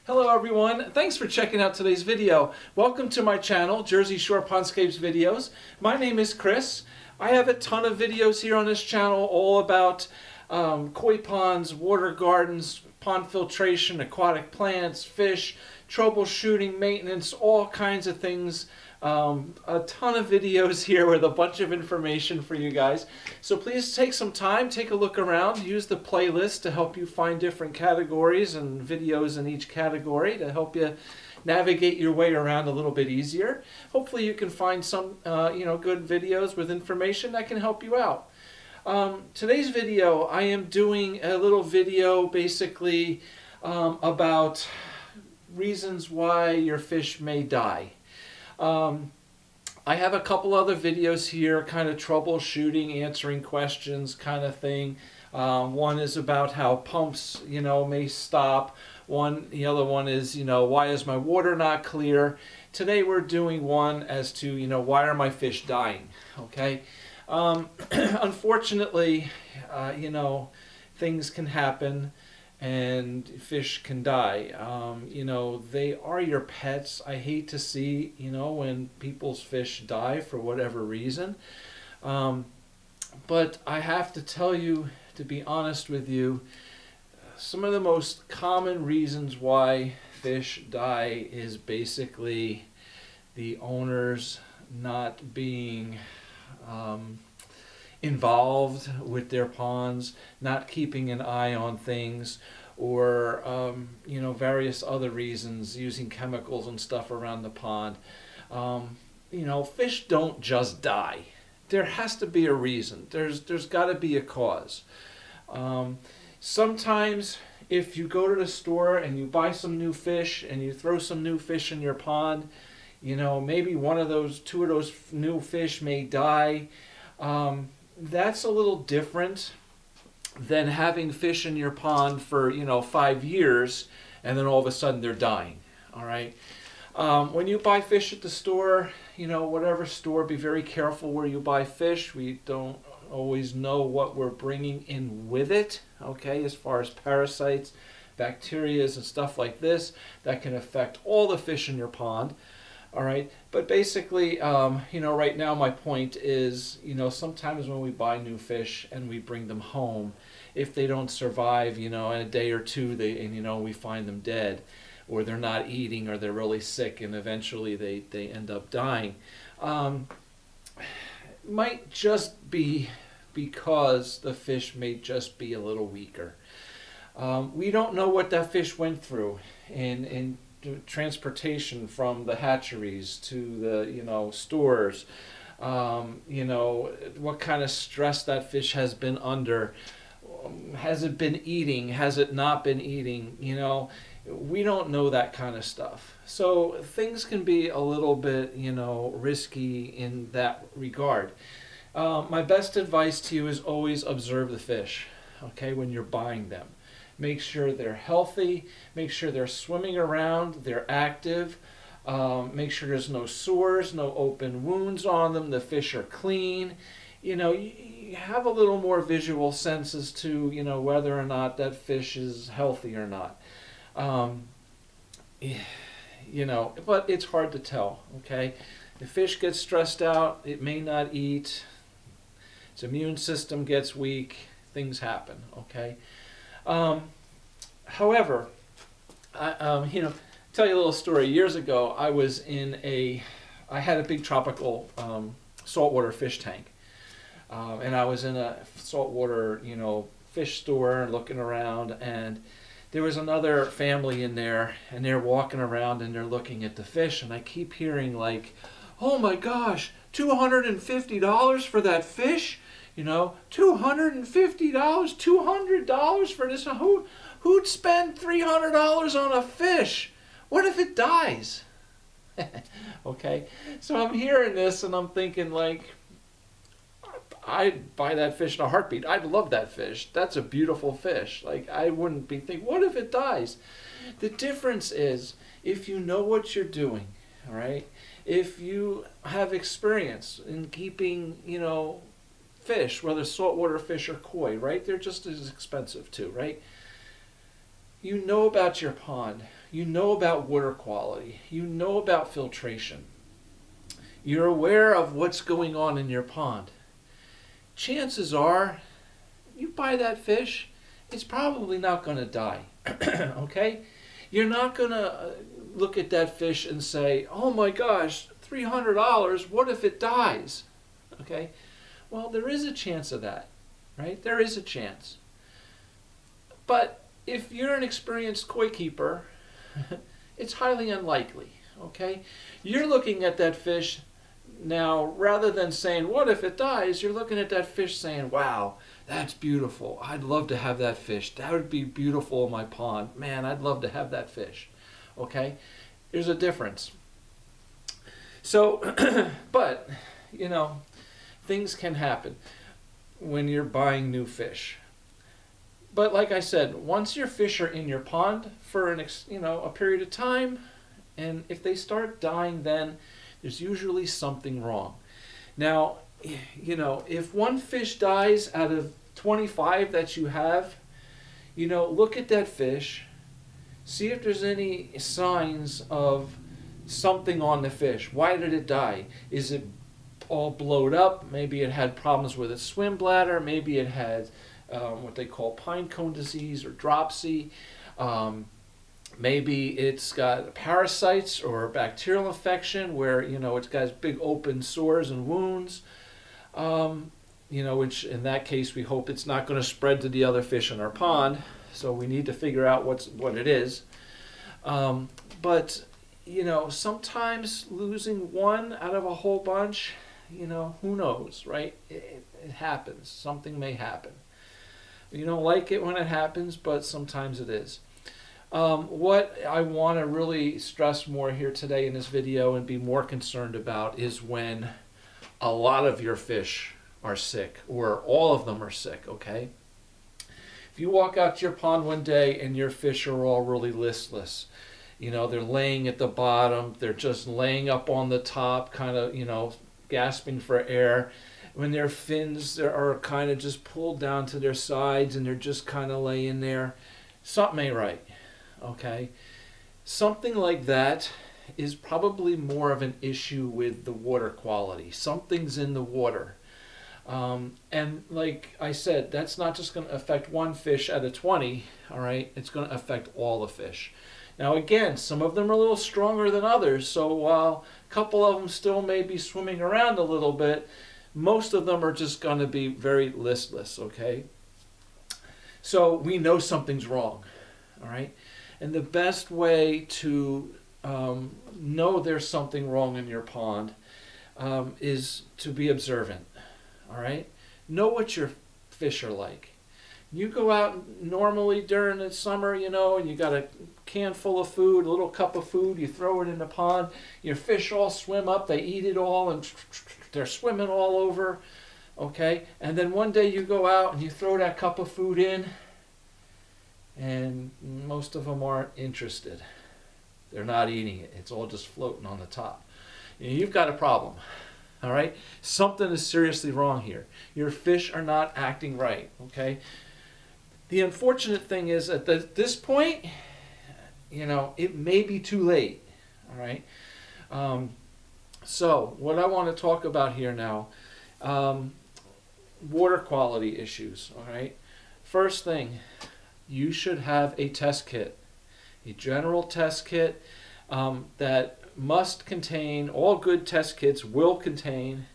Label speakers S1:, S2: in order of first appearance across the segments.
S1: Hello everyone, thanks for checking out today's video. Welcome to my channel, Jersey Shore Pondscapes Videos. My name is Chris. I have a ton of videos here on this channel all about koi ponds, water gardens, pond filtration, aquatic plants, fish, troubleshooting, maintenance, all kinds of things. A ton of videos here with a bunch of information for you guys. So please take some time, take a look around, use the playlist to help you find different categories and videos in each category to help you navigate your way around a little bit easier. Hopefully you can find some good videos with information that can help you out. Today's video, I am doing a little video basically about reasons why your fish may die. I have a couple other videos here, kind of troubleshooting, answering questions kind of thing. One is about how pumps, may stop. The other one is, why is my water not clear? Today we're doing one as to, why are my fish dying? Okay. Unfortunately, things can happen and fish can die. They are your pets. I hate to see, when people's fish die for whatever reason. But I have to tell you, to be honest with you, some of the most common reasons why fish die is basically the owners not being involved with their ponds, not keeping an eye on things, or various other reasons, using chemicals and stuff around the pond. Fish don't just die. There has to be a reason. There's got to be a cause. Sometimes if you go to the store and you buy some new fish and you throw some new fish in your pond, maybe two of those new fish may die. That's a little different than having fish in your pond for 5 years and then all of a sudden they're dying. All right. When you buy fish at the store, whatever store, be very careful where you buy fish. We don't always know what we're bringing in with it. Okay, as far as parasites, bacteria, and stuff like this that can affect all the fish in your pond. All right, but basically, right now my point is, sometimes when we buy new fish and we bring them home, if they don't survive, in a day or two, we find them dead, or they're not eating, or they're really sick, and eventually they end up dying. Might just be because the fish may just be a little weaker. We don't know what that fish went through in transportation from the hatcheries to the stores, what kind of stress that fish has been under. Has it been eating? Has it not been eating? We don't know that kind of stuff. So things can be a little bit, risky in that regard. My best advice to you is always observe the fish, okay, when you're buying them. Make sure they're healthy, make sure they're swimming around, they're active, make sure there's no sores, no open wounds on them, the fish are clean. You have a little more visual sense as to, whether or not that fish is healthy or not. But it's hard to tell, okay? If fish gets stressed out, it may not eat, its immune system gets weak, things happen, okay? However, tell you a little story. Years ago, I had a big tropical saltwater fish tank, and I was in a saltwater, fish store looking around, and there was another family in there, and they're walking around and they're looking at the fish, and I keep hearing like, "Oh my gosh, $250 for that fish? $250, $200 for this? Who'd spend $300 on a fish? What if it dies?" Okay, so I'm hearing this and I'm thinking like, I'd buy that fish in a heartbeat. I'd love that fish. That's a beautiful fish. Like, I wouldn't be thinking, what if it dies? The difference is if you know what you're doing, all right? If you have experience in keeping, fish, whether saltwater fish or koi, right? They're just as expensive too, right? You know about your pond. you know about water quality, you know about filtration, you're aware of what's going on in your pond, chances are you buy that fish, it's probably not going to die. Okay? You're not going to look at that fish and say, oh my gosh, $300, what if it dies? Okay? Well, there is a chance of that, right? There is a chance. But if you're an experienced koi keeper, it's highly unlikely, okay? You're looking at that fish now, rather than saying, what if it dies? You're looking at that fish saying, wow, that's beautiful. I'd love to have that fish. That would be beautiful in my pond. Man, I'd love to have that fish, okay? There's a difference. So, but, you know, things can happen when you're buying new fish. But like I said, once your fish are in your pond for a period of time, and if they start dying, then there's usually something wrong. Now, you know, if one fish dies out of 25 that you have, you know, look at that fish, see if there's any signs of something on the fish. Why did it die? Is it all blowed up? Maybe it had problems with its swim bladder. Maybe it had what they call pine cone disease or dropsy. Maybe it's got parasites or bacterial infection where, you know, it's got big open sores and wounds. You know, which in that case we hope it's not going to spread to the other fish in our pond. So we need to figure out what it is. But, you know, sometimes losing one out of a whole bunch, you know, who knows, right? It happens. Something may happen. You don't like it when it happens, but sometimes it is. What I want to really stress more here today in this video and be more concerned about is when a lot of your fish are sick, or all of them are sick, okay? If you walk out to your pond one day and your fish are all really listless, you know, they're laying at the bottom, they're just laying up on the top, kind of, you know, gasping for air, when their fins are kind of just pulled down to their sides and they're just kind of laying there, something ain't right, okay? Something like that is probably more of an issue with the water quality. Something's in the water. And like I said, that's not just going to affect one fish out of 20, all right? It's going to affect all the fish. Now again, some of them are a little stronger than others, so while a couple of them still may be swimming around a little bit, most of them are just going to be very listless, okay? So we know something's wrong, all right? And the best way to know there's something wrong in your pond is to be observant, all right? Know what your fish are like. You go out normally during the summer, you know, and you got a can full of food, a little cup of food, you throw it in the pond, your fish all swim up, they eat it all, and they're swimming all over, okay? And then one day you go out and you throw that cup of food in, and most of them aren't interested. They're not eating it. It's all just floating on the top. You've got a problem, all right? Something is seriously wrong here. Your fish are not acting right, okay? The unfortunate thing is at this point, you know, it may be too late, all right? So what I want to talk about here now, water quality issues, all right? First thing, you should have a test kit, a general test kit that must contain, all good test kits will contain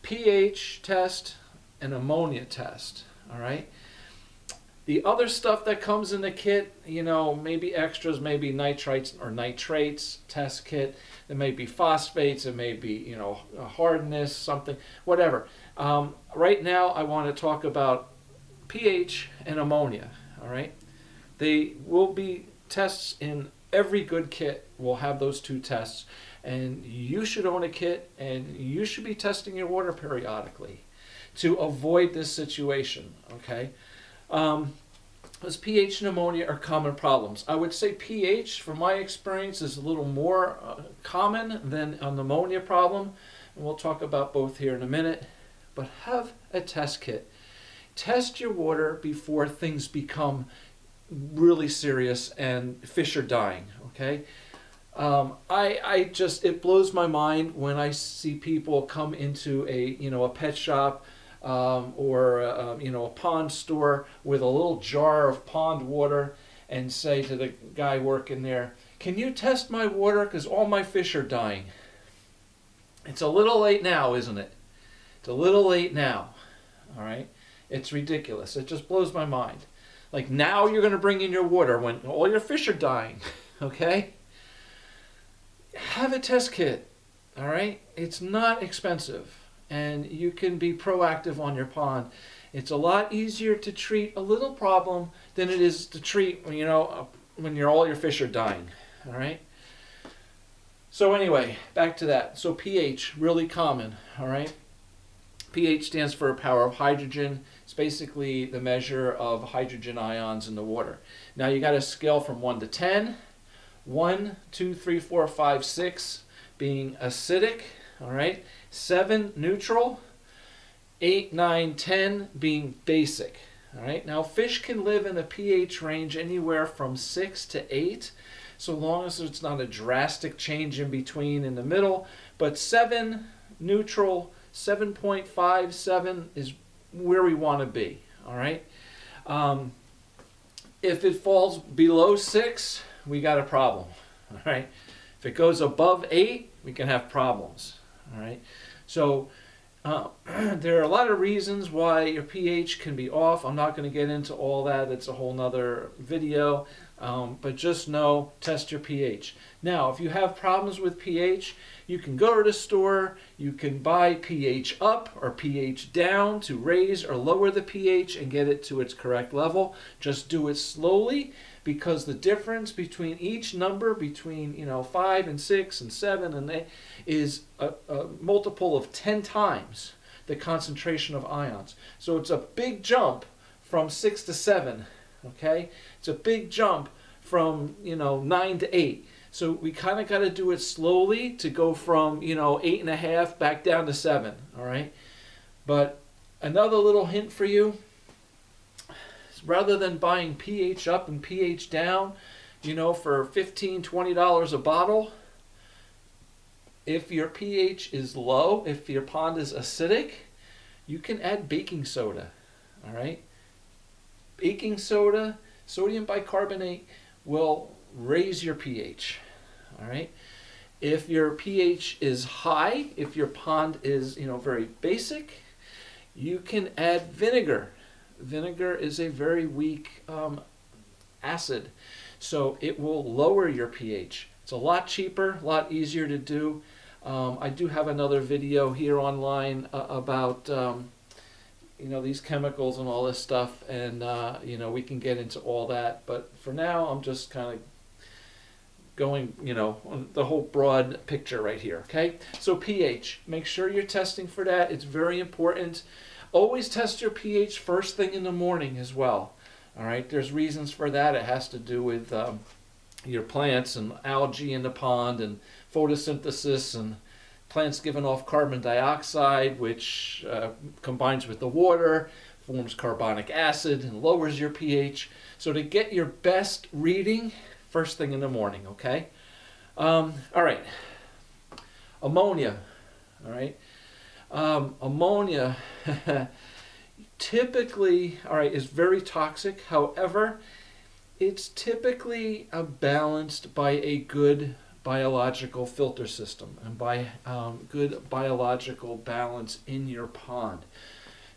S1: pH test and ammonia test, all right? The other stuff that comes in the kit, you know, maybe extras, maybe nitrites or nitrates test kit. It may be phosphates, it may be, you know, hardness, something, whatever. Right now I want to talk about pH and ammonia, all right? They will be tests in every good kit will have those two tests, and you should own a kit and you should be testing your water periodically to avoid this situation, okay? Because pH and ammonia are common problems. I would say pH, from my experience, is a little more common than an ammonia problem, and we'll talk about both here in a minute. But have a test kit. Test your water before things become really serious and fish are dying, okay? It blows my mind when I see people come into a pet shop or a pond store with a little jar of pond water and say to the guy working there, "Can you test my water? Because all my fish are dying." It's a little late now, isn't it? It's a little late now, all right? It's ridiculous. It just blows my mind. Like, now you're going to bring in your water when all your fish are dying, okay? Have a test kit, all right? It's not expensive, and you can be proactive on your pond. It's a lot easier to treat a little problem than it is to treat, when all your fish are dying, all right? So anyway, back to that. So pH, really common, all right? pH stands for power of hydrogen. It's basically the measure of hydrogen ions in the water. Now you got a scale from 1 to 10. 1, 2, 3, 4, 5, 6 being acidic, all right? 7 neutral. 8, 9, 10 being basic, all right? Now fish can live in a pH range anywhere from 6 to 8, so long as it's not a drastic change in between in the middle. But 7 neutral, 7.5, 7 is where we want to be, all right? If it falls below 6, we got a problem, all right? If it goes above 8, we can have problems, all right? So there are a lot of reasons why your pH can be off. I'm not going to get into all that. It's a whole nother video. But just know, test your pH. Now, if you have problems with pH, you can go to the store. You can buy pH up or pH down to raise or lower the pH and get it to its correct level. Just do it slowly, because the difference between each number, between 5 and 6 and 7 and 8, is a multiple of 10 times the concentration of ions. So it's a big jump from 6 to 7, okay? It's a big jump from 9 to 8. So we kind of got to do it slowly to go from 8.5 back down to 7, all right? But another little hint for you, rather than buying pH up and pH down, for $15, $20 a bottle, if your pH is low, if your pond is acidic, you can add baking soda, all right? Baking soda, sodium bicarbonate, will raise your pH, all right? If your pH is high, if your pond is, very basic, you can add vinegar. Vinegar is a very weak acid, so it will lower your pH. It's a lot cheaper, a lot easier to do. I do have another video here online about these chemicals and all this stuff, and we can get into all that. But for now, I'm just kind of going, on the whole broad picture right here. Okay, so pH. Make sure you're testing for that. It's very important. Always test your pH first thing in the morning as well. All right, there's reasons for that. It has to do with your plants and algae in the pond and photosynthesis, and plants giving off carbon dioxide, which combines with the water, forms carbonic acid and lowers your pH. So to get your best reading, first thing in the morning, okay? All right, ammonia, all right? Ammonia typically, is very toxic. However, it's typically balanced by a good biological filter system and by good biological balance in your pond.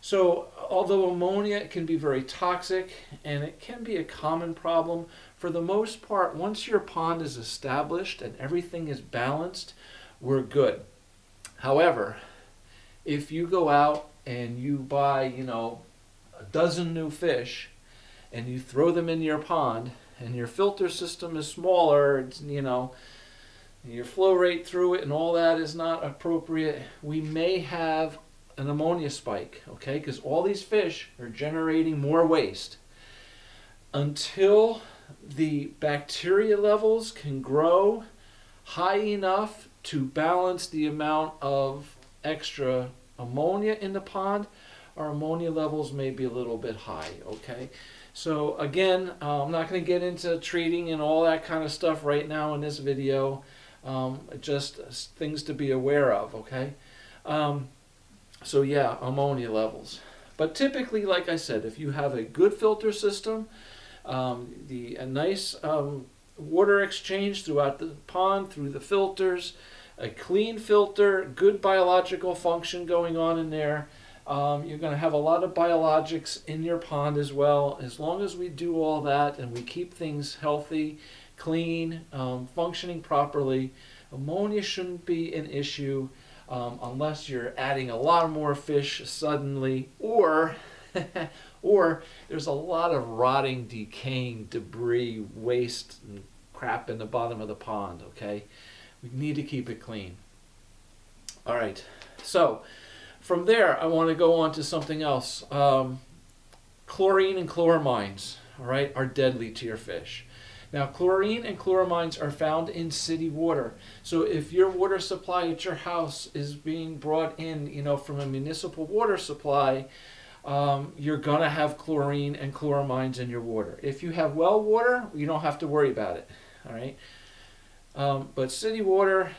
S1: So although ammonia can be very toxic and it can be a common problem, for the most part, once your pond is established and everything is balanced, we're good. However, if you go out and you buy, a dozen new fish and you throw them in your pond and your filter system is smaller, it's, your flow rate through it and all that is not appropriate, we may have an ammonia spike, okay? Because all these fish are generating more waste. Until the bacteria levels can grow high enough to balance the amount of extra ammonia in the pond, our ammonia levels may be a little bit high, okay? So again, I'm not going to get into treating and all that kind of stuff right now in this video. Just things to be aware of, okay? So yeah, ammonia levels. But typically, like I said, if you have a good filter system, a nice water exchange throughout the pond, through the filters, a clean filter, good biological function going on in there, you're going to have a lot of biologics in your pond as well. As long as we do all that and we keep things healthy, clean, functioning properly, ammonia shouldn't be an issue unless you're adding a lot more fish suddenly, or or there's a lot of rotting, decaying debris, waste, and crap in the bottom of the pond, okay? We need to keep it clean. All right, so from there, I want to go on to something else. Chlorine and chloramines, all right, are deadly to your fish. Now, chlorine and chloramines are found in city water. So if your water supply at your house is being brought in, you know, from a municipal water supply, you're going to have chlorine and chloramines in your water. If you have well water, you don't have to worry about it, all right? But city water,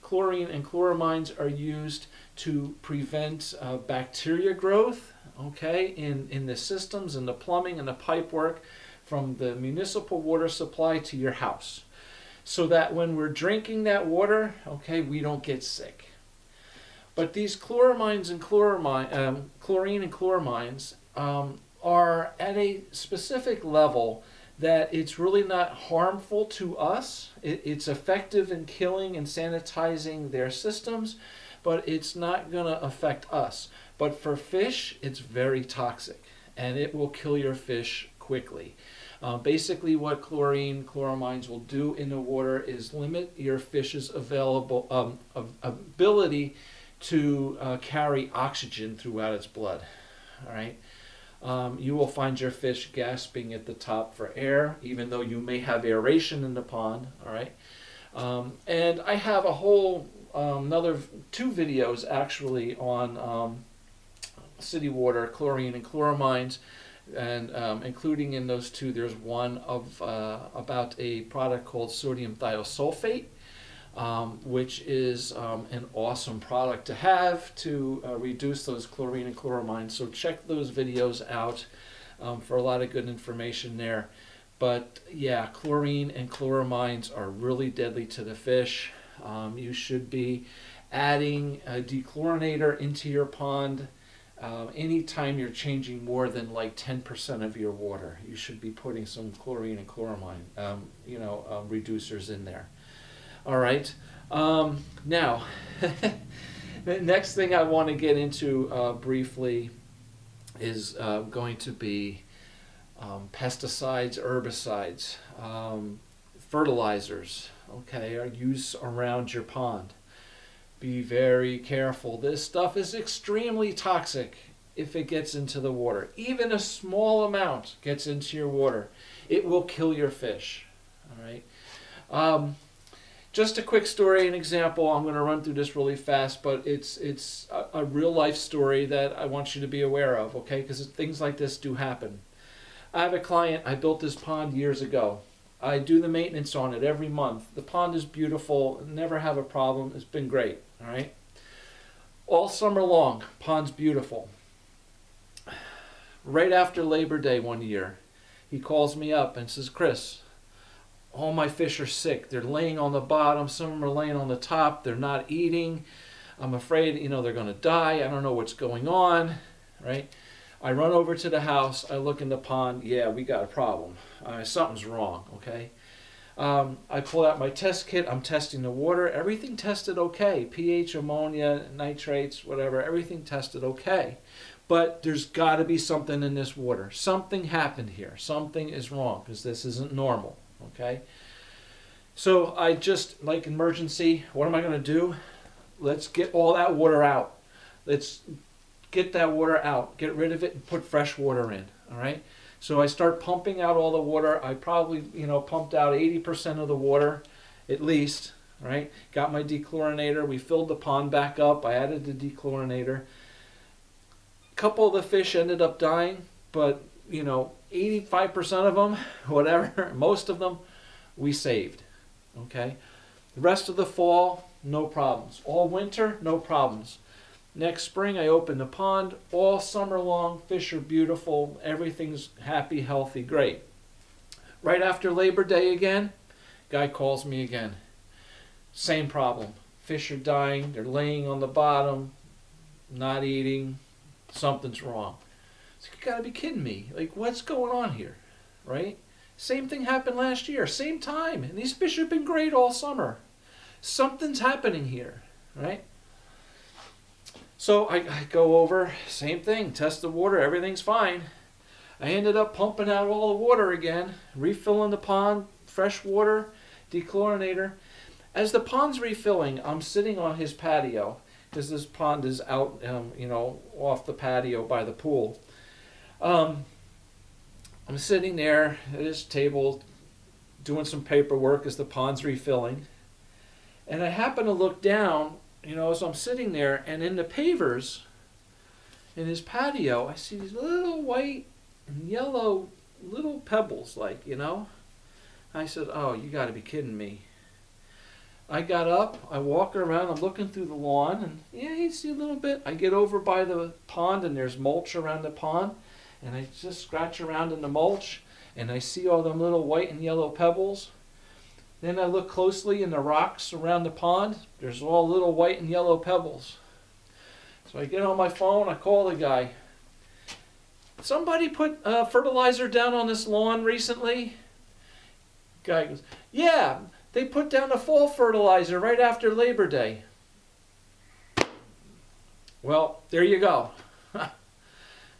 S1: chlorine and chloramines are used to prevent bacteria growth, okay, in the systems and the plumbing and the pipe work from the municipal water supply to your house, so that when we're drinking that water, okay, we don't get sick. But these chloramines and chlorine and chloramines are at a specific level that it's really not harmful to us. It's effective in killing and sanitizing their systems, but it's not going to affect us. But for fish, it's very toxic, and it will kill your fish quickly. Basically, what chlorine, chloramines will do in the water is limit your fish's ability to carry oxygen throughout its blood. All right. You will find your fish gasping at the top for air, even though you may have aeration in the pond. All right. And I have a whole another 2 videos actually on city water, chlorine and chloramines. And including in those 2, there's one of about a product called sodium thiosulfate, which is an awesome product to have to reduce those chlorine and chloramines. So check those videos out for a lot of good information there. But yeah, chlorine and chloramines are really deadly to the fish. You should be adding a dechlorinator into your pond. Anytime you're changing more than like 10% of your water, you should be putting some chlorine and chloramine, reducers in there. All right. Now, the next thing I want to get into briefly is going to be pesticides, herbicides, fertilizers. Okay, are used around your pond. Be very careful. This stuff is extremely toxic if it gets into the water. Even a small amount gets into your water, it will kill your fish. All right. Just a quick story, an example. I'm going to run through this really fast, but it's a real life story that I want you to be aware of, okay? Because things like this do happen. I have a client. I built this pond years ago. I do the maintenance on it every month. The pond is beautiful. Never have a problem. It's been great. All right. All summer long, pond's beautiful. Right after Labor Day one year, he calls me up and says, "Chris, all my fish are sick. They're laying on the bottom. Some of them are laying on the top. They're not eating. I'm afraid, they're going to die. I don't know what's going on." Right? I run over to the house. I look in the pond. Yeah, we got a problem. Something's wrong. Okay. I pull out my test kit. I'm testing the water. Everything tested okay. pH, ammonia, nitrates, whatever. Everything tested okay. But there's got to be something in this water. Something happened here. Something is wrong because this isn't normal. Okay. So I just, like emergency, what am I going to do? Let's get all that water out. Let's get that water out. Get rid of it and put fresh water in. All right. So I start pumping out all the water. I probably, pumped out 80% of the water, at least, right? Got my dechlorinator. We filled the pond back up. I added the dechlorinator. A couple of the fish ended up dying, but, 85% of them, whatever, most of them, we saved. Okay? The rest of the fall, no problems. All winter, no problems. Next spring, I open the pond. All summer long, fish are beautiful. Everything's happy, healthy, great. Right after Labor Day again, guy calls me again. Same problem. Fish are dying. They're laying on the bottom, not eating. Something's wrong. So you gotta be kidding me. Like, what's going on here, right? Same thing happened last year, same time, and these fish have been great all summer. Something's happening here, right? So I go over, same thing, test the water, everything's fine. I ended up pumping out all the water again, refilling the pond, fresh water, dechlorinator. As the pond's refilling, I'm sitting on his patio, because this pond is out, you know, off the patio by the pool. I'm sitting there at his table doing some paperwork as the pond's refilling. And I happen to look down, you know, as I'm sitting there, and in the pavers in his patio, I see these little white and yellow little pebbles, like, you know. I said, oh, you got to be kidding me. I got up, I walk around, I'm looking through the lawn, and yeah, you see a little bit. I get over by the pond, and there's mulch around the pond, and I just scratch around in the mulch, and I see all them little white and yellow pebbles. Then I look closely in the rocks around the pond. There's all little white and yellow pebbles. So I get on my phone, I call the guy. Somebody put fertilizer down on this lawn recently? Guy goes, yeah, they put down the fall fertilizer right after Labor Day. Well, there you go.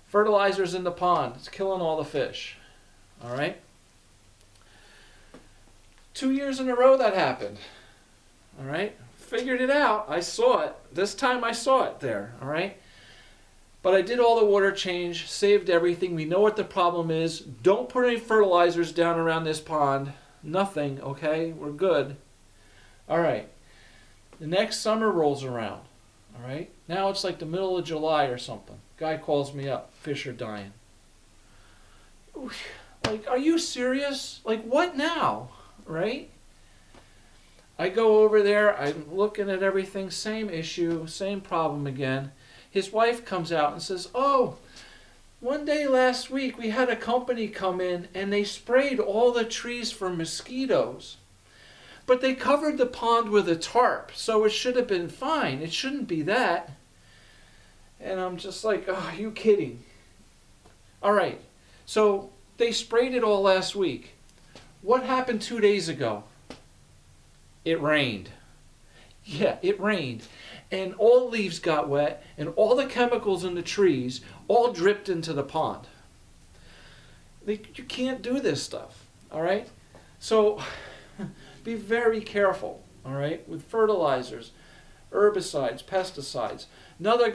S1: Fertilizer's in the pond. It's killing all the fish. All right? 2 years in a row that happened. All right? Figured it out. I saw it. This time I saw it there. All right? But I did all the water change, saved everything. We know what the problem is. Don't put any fertilizers down around this pond. Nothing, okay? We're good. All right. The next summer rolls around. All right? Now it's like the middle of July or something. Guy calls me up. Fish are dying. Like, are you serious? Like, what now? Right? I go over there. I'm looking at everything. Same issue. Same problem again. His wife comes out and says, oh, one day last week we had a company come in and they sprayed all the trees for mosquitoes. But they covered the pond with a tarp, so it should have been fine. It shouldn't be that. And I'm just like, oh, are you kidding? All right, so they sprayed it all last week. What happened 2 days ago? It rained. Yeah, it rained. And all the leaves got wet, and all the chemicals in the trees all dripped into the pond. You can't do this stuff, all right? So be very careful, all right, with fertilizers, herbicides, pesticides. Another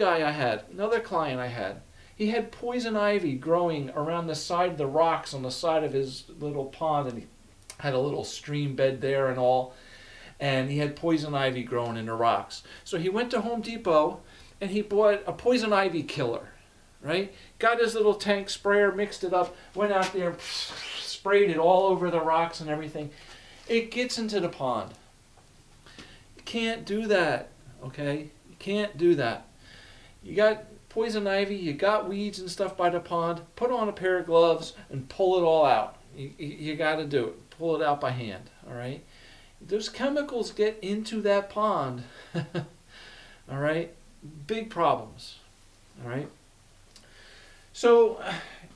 S1: client I had, he had poison ivy growing around the side of the rocks on the side of his little pond, and he had a little stream bed there and all. And he had poison ivy growing in the rocks. So he went to Home Depot and he bought a poison ivy killer, right? Got his little tank sprayer, mixed it up, went out there, sprayed it all over the rocks and everything. It gets into the pond. You can't do that, okay? You can't do that. You got poison ivy, you got weeds and stuff by the pond, put on a pair of gloves and pull it all out. You got to do it. Pull it out by hand, all right? Those chemicals get into that pond, all right? Big problems, all right? So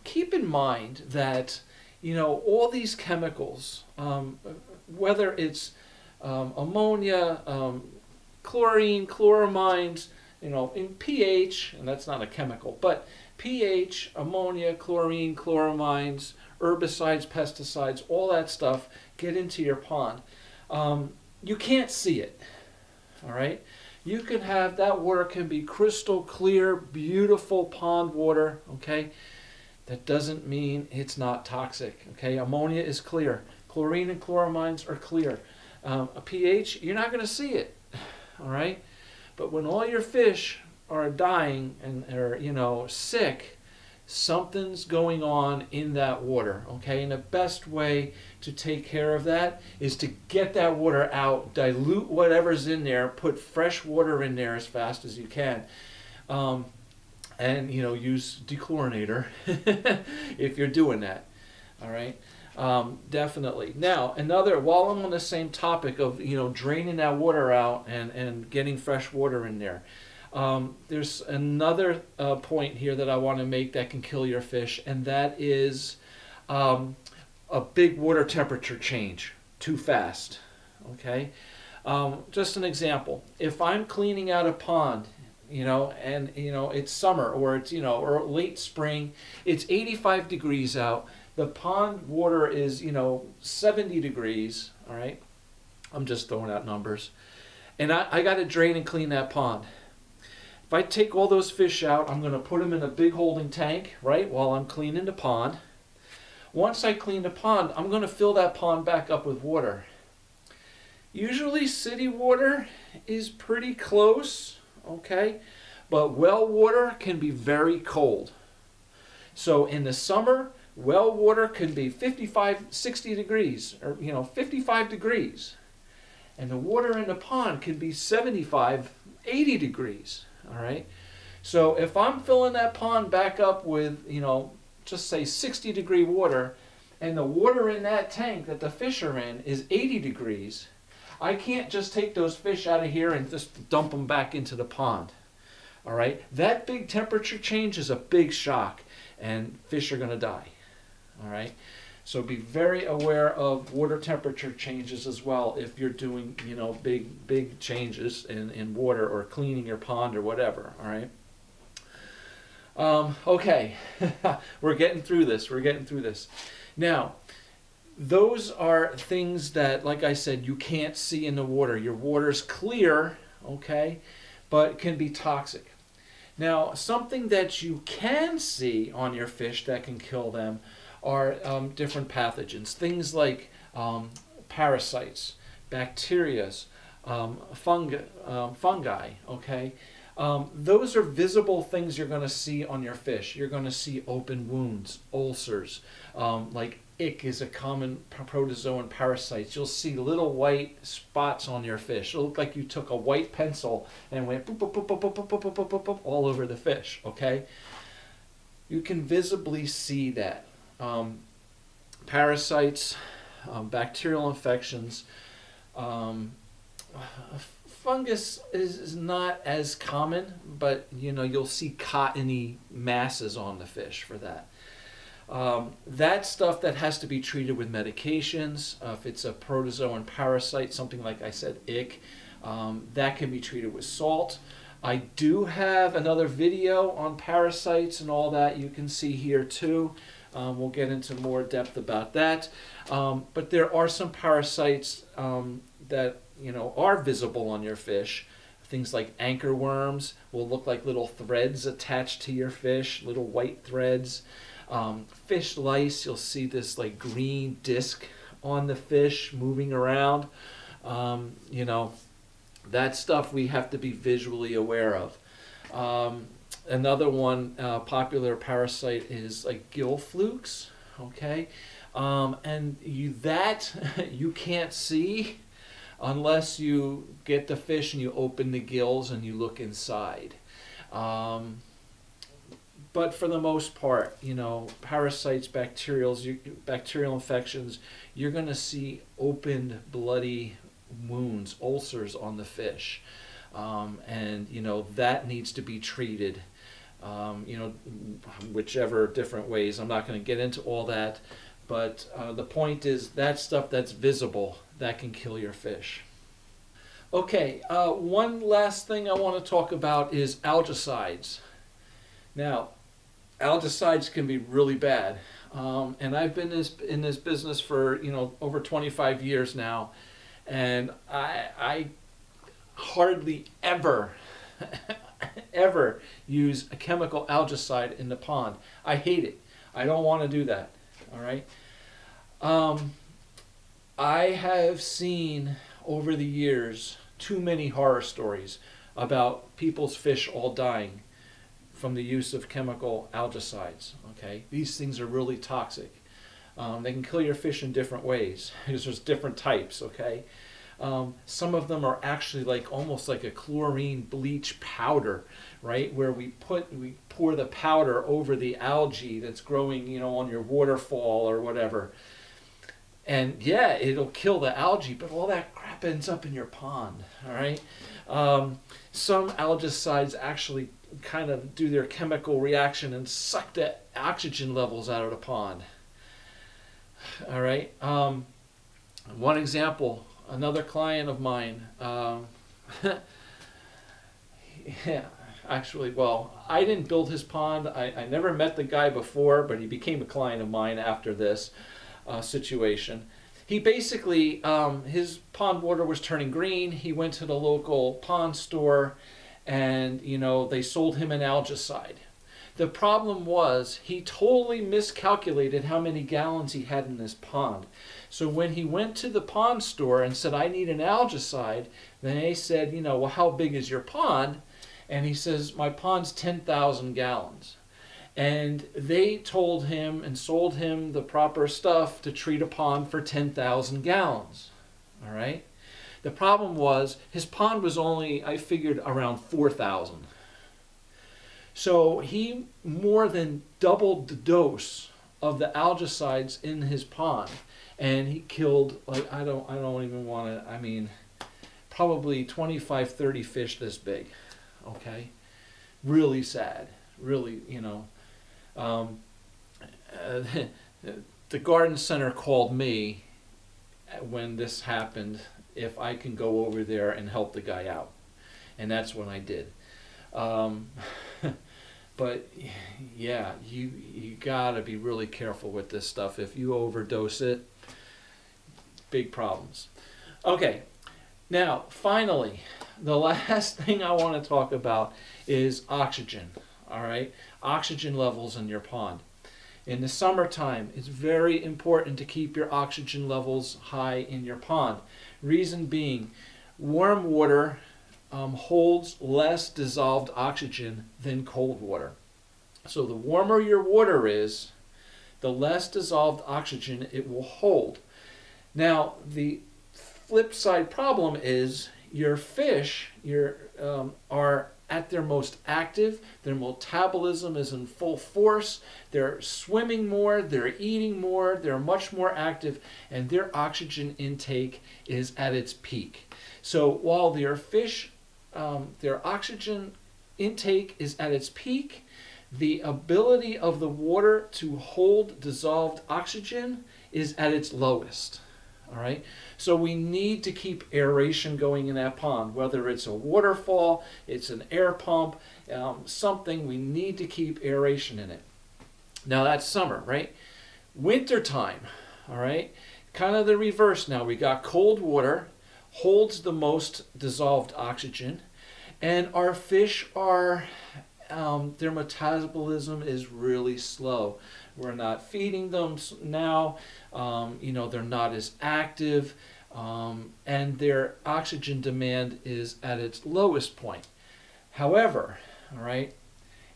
S1: keep in mind that, you know, all these chemicals, whether it's ammonia, chlorine, chloramines, you know, in pH, and that's not a chemical, but pH, ammonia, chlorine, chloramines, herbicides, pesticides, all that stuff get into your pond. You can't see it, all right? You can have, that water can be crystal clear, beautiful pond water, okay? That doesn't mean it's not toxic, okay? Ammonia is clear. Chlorine and chloramines are clear. A pH, you're not going to see it, all right? But when all your fish are dying and are, you know, sick, something's going on in that water, okay? And the best way to take care of that is to get that water out, dilute whatever's in there, put fresh water in there as fast as you can. And, you know, use dechlorinator if you're doing that, all right? Definitely. Now, while I'm on the same topic of, you know, draining that water out and getting fresh water in there, there's another point here that I want to make that can kill your fish, and that is a big water temperature change too fast, okay? Just an example. If I'm cleaning out a pond, you know, and, you know, it's summer or it's, you know, or late spring, it's 85 degrees out. The pond water is, you know, 70 degrees, all right? I'm just throwing out numbers. And I got to drain and clean that pond. If I take all those fish out, I'm going to put them in a big holding tank, right, while I'm cleaning the pond. Once I clean the pond, I'm going to fill that pond back up with water. Usually city water is pretty close, okay? But well water can be very cold. So in the summer, well water can be 55, 60 degrees, or, you know, 55 degrees. And the water in the pond can be 75, 80 degrees, all right? So if I'm filling that pond back up with, you know, just say 60-degree water, and the water in that tank that the fish are in is 80 degrees, I can't just take those fish out of here and just dump them back into the pond, all right? That big temperature change is a big shock, and fish are going to die, all right? So be very aware of water temperature changes as well if you're doing, you know, big changes in water or cleaning your pond or whatever, all right? Okay, we're getting through this. We're getting through this. Now, those are things that, like I said, you can't see in the water. Your water's clear, okay, but can be toxic. Now, something that you can see on your fish that can kill them are different pathogens. Things like parasites, bacteria, fungi, okay? Those are visible things you're going to see on your fish. You're going to see open wounds, ulcers, like ick is a common protozoan parasite. You'll see little white spots on your fish. It'll look like you took a white pencil and went boop, boop, boop, boop, boop, boop, boop, boop, boop, boop, all over the fish, okay? You can visibly see that. Parasites, bacterial infections, fungus is not as common, but you know, you'll see cottony masses on the fish for that. That stuff that has to be treated with medications. If it's a protozoan parasite, something like I said, ick, that can be treated with salt. I do have another video on parasites and all that you can see here too. We'll get into more depth about that. But there are some parasites that, you know, are visible on your fish. Things like anchor worms will look like little threads attached to your fish, little white threads. Fish lice, you'll see this like green disc on the fish moving around. You know, that stuff we have to be visually aware of. Another one, popular parasite is like gill flukes, okay? And you can't see unless you get the fish and you open the gills and you look inside. But for the most part, you know, parasites, bacterial infections, you're going to see opened, bloody wounds, ulcers on the fish. And, you know, that needs to be treated, you know, whichever different ways. I'm not going to get into all that. But the point is that stuff that's visible, that can kill your fish. Okay, one last thing I want to talk about is algaecides. Now, algaecides can be really bad. And I've been in this business for, you know, over 25 years now. And I hardly ever use a chemical algaecide in the pond. I hate it. I don't want to do that. All right. I have seen over the years too many horror stories about people's fish all dying from the use of chemical algaecides. Okay, these things are really toxic. They can kill your fish in different ways because there's different types. Okay, some of them are actually like almost like a chlorine bleach powder, right? Where we pour the powder over the algae that's growing, you know, on your waterfall or whatever. And yeah, it'll kill the algae, but all that crap ends up in your pond. All right. Some algaecides actually kind of do their chemical reaction and suck the oxygen levels out of the pond. All right. One example, another client of mine. Yeah, actually, well, I didn't build his pond. I never met the guy before, but he became a client of mine after this situation. He basically, his pond water was turning green. He went to the local pond store and, you know, they sold him an algaecide. The problem was he totally miscalculated how many gallons he had in this pond. So when he went to the pond store and said, I need an algaecide, then they said, you know, well, how big is your pond? And he says, my pond's 10,000 gallons. And they told him and sold him the proper stuff to treat a pond for 10,000 gallons. All right? The problem was his pond was only, I figured, around 4,000. So he more than doubled the dose of the algaecides in his pond. And he killed, like, I don't even want to, I mean, probably 25, 30 fish this big. Okay? Really sad. Really, you know. The garden center called me when this happened if I can go over there and help the guy out, and that's what I did. But yeah, you gotta be really careful with this stuff. If you overdose it, big problems. Okay, now finally, the last thing I want to talk about is oxygen. All right, oxygen levels in your pond. In the summertime, it's very important to keep your oxygen levels high in your pond. Reason being, warm water holds less dissolved oxygen than cold water. So the warmer your water is, the less dissolved oxygen it will hold. Now, the flip side problem is your fish are at their most active, their metabolism is in full force, they're swimming more, they're eating more, they're much more active, and their oxygen intake is at its peak. So while their fish, their oxygen intake is at its peak, the ability of the water to hold dissolved oxygen is at its lowest. All right, so we need to keep aeration going in that pond, whether it's a waterfall, it's an air pump, something, we need to keep aeration in it. Now that's summer, right? Winter time, all right, kind of the reverse now. We got cold water, holds the most dissolved oxygen, and our fish are, their metabolism is really slow. We're not feeding them now, you know, they're not as active, and their oxygen demand is at its lowest point. However, all right,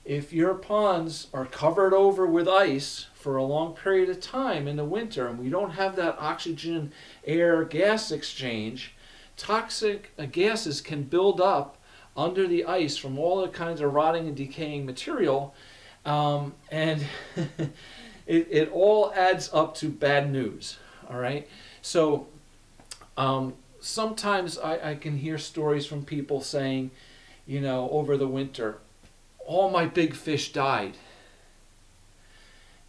S1: if your ponds are covered over with ice for a long period of time in the winter, and we don't have that oxygen air gas exchange, toxic gases can build up under the ice from all the kinds of rotting and decaying material, and it all adds up to bad news. All right, so sometimes I can hear stories from people saying, you know, over the winter, all my big fish died.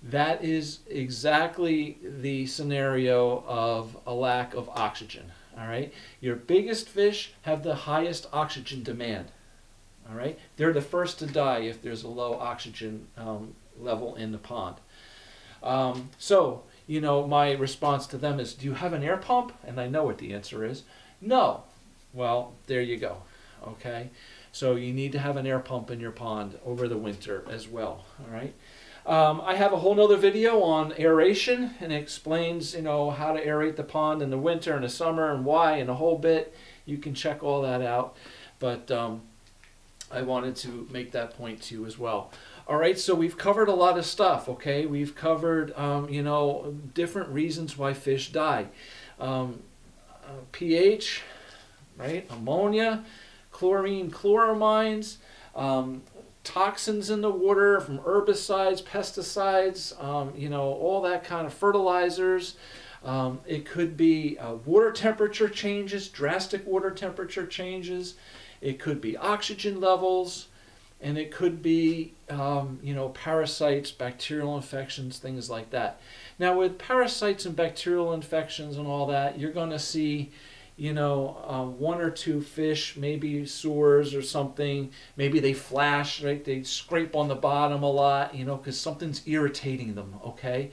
S1: That is exactly the scenario of a lack of oxygen. All right, your biggest fish have the highest oxygen demand. All right, they're the first to die if there's a low oxygen level in the pond. So, you know, my response to them is, do you have an air pump? And I know what the answer is. No. Well, there you go. Okay, so you need to have an air pump in your pond over the winter as well. All right. I have a whole nother video on aeration, and it explains, you know, how to aerate the pond in the winter and the summer and why and a whole bit. You can check all that out. But I wanted to make that point to you as well. All right, so we've covered a lot of stuff, okay? We've covered, you know, different reasons why fish die. pH, right? Ammonia, chlorine, chloramines, toxins in the water from herbicides, pesticides, you know, all that kind of fertilizers. It could be water temperature changes, drastic water temperature changes. It could be oxygen levels, and it could be, you know, parasites, bacterial infections, things like that. Now, with parasites and bacterial infections and all that, you're going to see, you know, one or two fish, maybe sores or something. Maybe they flash, right? They scrape on the bottom a lot, you know, because something's irritating them, okay?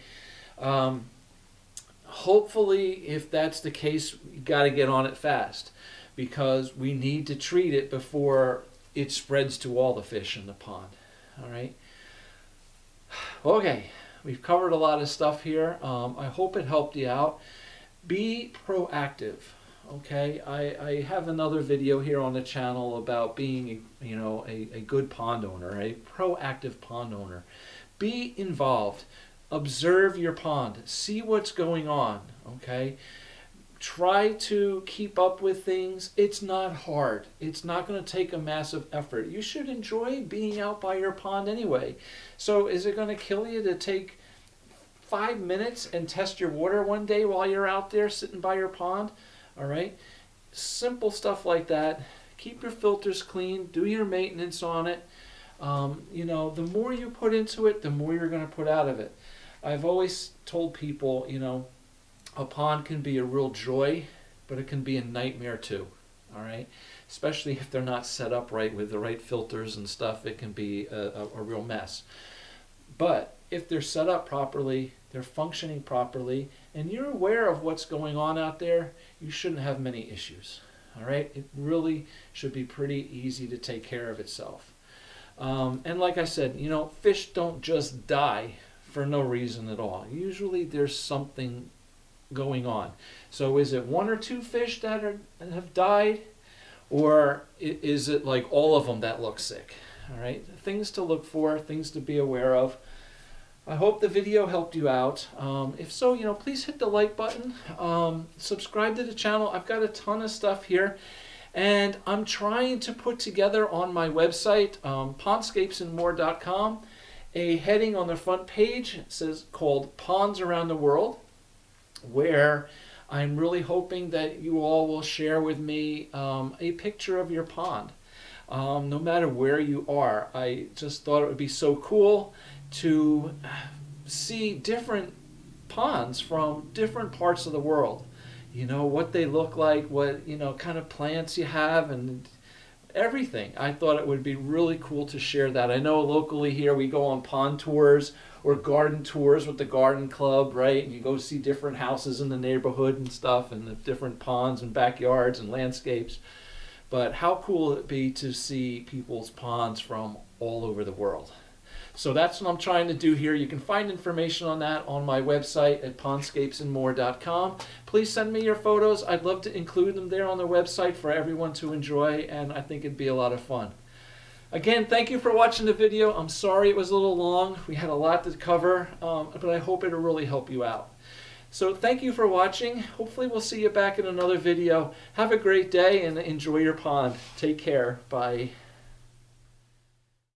S1: Hopefully, if that's the case, you got to get on it fast, because we need to treat it before it spreads to all the fish in the pond. All right. Okay, we've covered a lot of stuff here. I hope it helped you out. Be proactive. Okay, I have another video here on the channel about being, you know, a good pond owner, a proactive pond owner. Be involved. Observe your pond. See what's going on. Okay. Try to keep up with things. It's not hard. It's not going to take a massive effort. You should enjoy being out by your pond anyway. So is it going to kill you to take 5 minutes and test your water one day while you're out there sitting by your pond? All right. Simple stuff like that. Keep your filters clean. Do your maintenance on it. You know, the more you put into it, the more you're going to put out of it. I've always told people, you know, a pond can be a real joy, but it can be a nightmare too, all right? Especially if they're not set up right with the right filters and stuff, it can be a real mess. But if they're set up properly, they're functioning properly, and you're aware of what's going on out there, you shouldn't have many issues, all right? It really should be pretty easy to take care of itself. And like I said, you know, fish don't just die for no reason at all. Usually there's something going on. So is it one or two fish that have died, or is it like all of them that look sick? All right, things to look for, things to be aware of. I hope the video helped you out. If so, you know, please hit the like button. Subscribe to the channel. I've got a ton of stuff here, and I'm trying to put together on my website, pondscapesandmore.com, a heading on the front page. It says called Ponds Around the World, where I'm really hoping that you all will share with me a picture of your pond. No matter where you are, I just thought it would be so cool to see different ponds from different parts of the world. You know, what they look like, what, you know, kind of plants you have, and everything. I thought it would be really cool to share that. I know locally here we go on pond tours or garden tours with the garden club, right? And you go see different houses in the neighborhood and stuff, and the different ponds and backyards and landscapes. But how cool would it be to see people's ponds from all over the world? So that's what I'm trying to do here. You can find information on that on my website at pondscapesandmore.com. Please send me your photos. I'd love to include them there on the website for everyone to enjoy, and I think it'd be a lot of fun. Again, thank you for watching the video. I'm sorry it was a little long. We had a lot to cover, but I hope it'll really help you out. So thank you for watching. Hopefully we'll see you back in another video. Have a great day and enjoy your pond. Take care. Bye.